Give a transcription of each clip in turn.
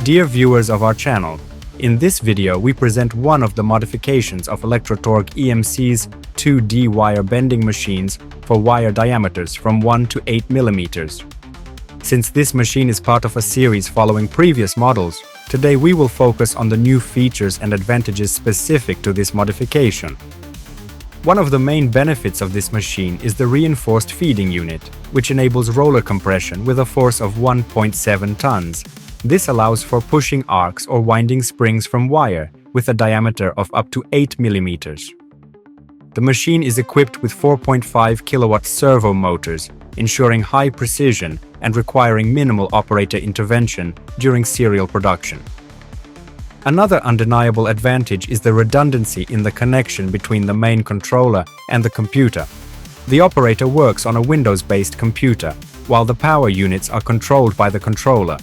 Dear viewers of our channel, in this video we present one of the modifications of ElectroTorg EMC's 2D wire bending machines for wire diameters from 1 to 8 millimeters. Since this machine is part of a series following previous models, today we will focus on the new features and advantages specific to this modification. One of the main benefits of this machine is the reinforced feeding unit, which enables roller compression with a force of 1.7 tons. This allows for pushing arcs or winding springs from wire with a diameter of up to 8 millimeters. The machine is equipped with 4.5 kilowatt servo motors, ensuring high precision and requiring minimal operator intervention during serial production. Another undeniable advantage is the redundancy in the connection between the main controller and the computer. The operator works on a Windows-based computer, while the power units are controlled by the controller.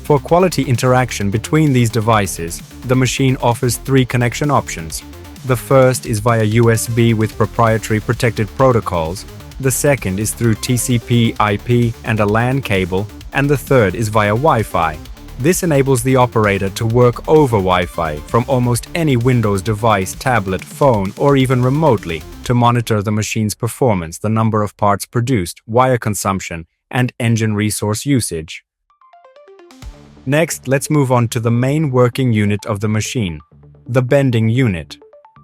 For quality interaction between these devices, the machine offers 3 connection options. The first is via USB with proprietary protected protocols, the second is through TCP/IP and a LAN cable, and the third is via Wi-Fi. This enables the operator to work over Wi-Fi from almost any Windows device, tablet, phone, or even remotely to monitor the machine's performance, the number of parts produced, wire consumption, and engine resource usage. Next, let's move on to the main working unit of the machine, the bending unit.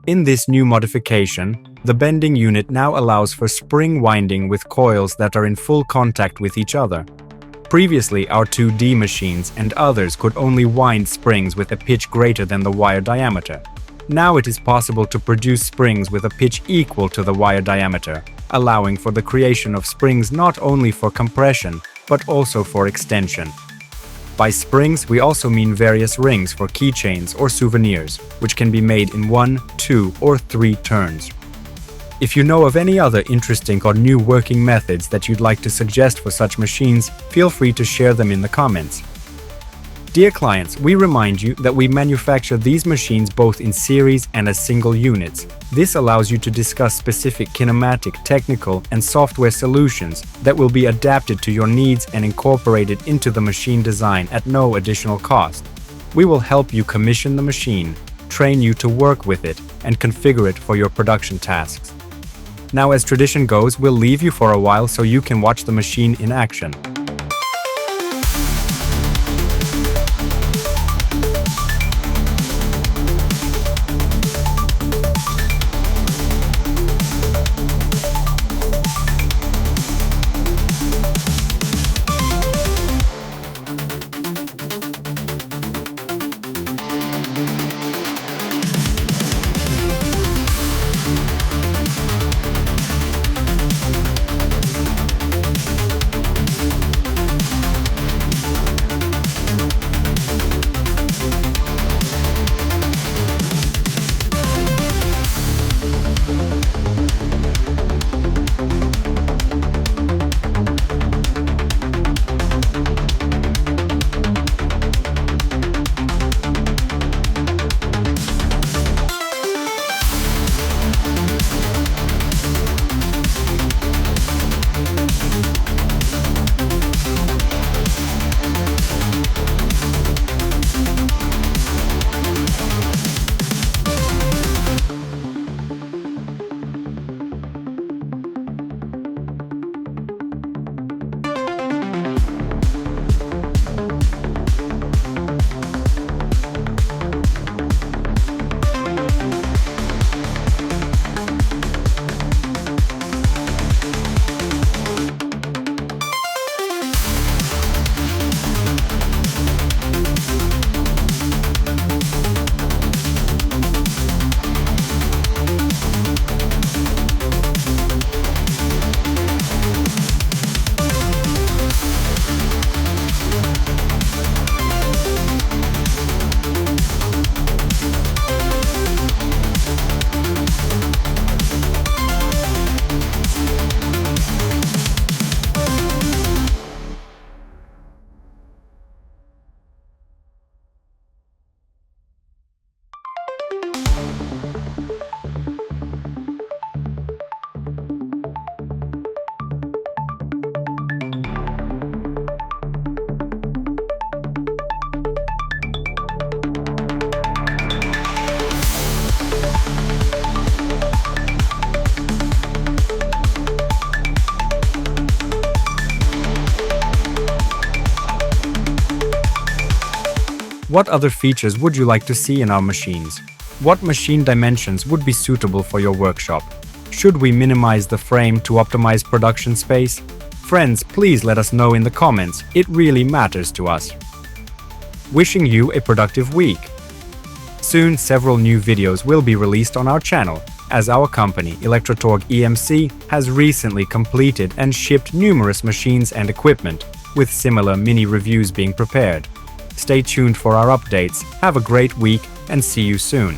In this new modification, the bending unit now allows for spring winding with coils that are in full contact with each other. Previously, our 2D machines and others could only wind springs with a pitch greater than the wire diameter. Now it is possible to produce springs with a pitch equal to the wire diameter, allowing for the creation of springs not only for compression, but also for extension. By springs, we also mean various rings for keychains or souvenirs, which can be made in 1, 2, or 3 turns. If you know of any other interesting or new working methods that you'd like to suggest for such machines, feel free to share them in the comments. Dear clients, we remind you that we manufacture these machines both in series and as single units. This allows you to discuss specific kinematic, technical, and software solutions that will be adapted to your needs and incorporated into the machine design at no additional cost. We will help you commission the machine, train you to work with it, and configure it for your production tasks. Now, as tradition goes, we'll leave you for a while so you can watch the machine in action. What other features would you like to see in our machines? What machine dimensions would be suitable for your workshop? Should we minimize the frame to optimize production space? Friends, please let us know in the comments. It really matters to us. Wishing you a productive week. Soon, several new videos will be released on our channel, as our company, ElectroTorg EMC, has recently completed and shipped numerous machines and equipment, with similar mini reviews being prepared. Stay tuned for our updates. Have a great week and see you soon.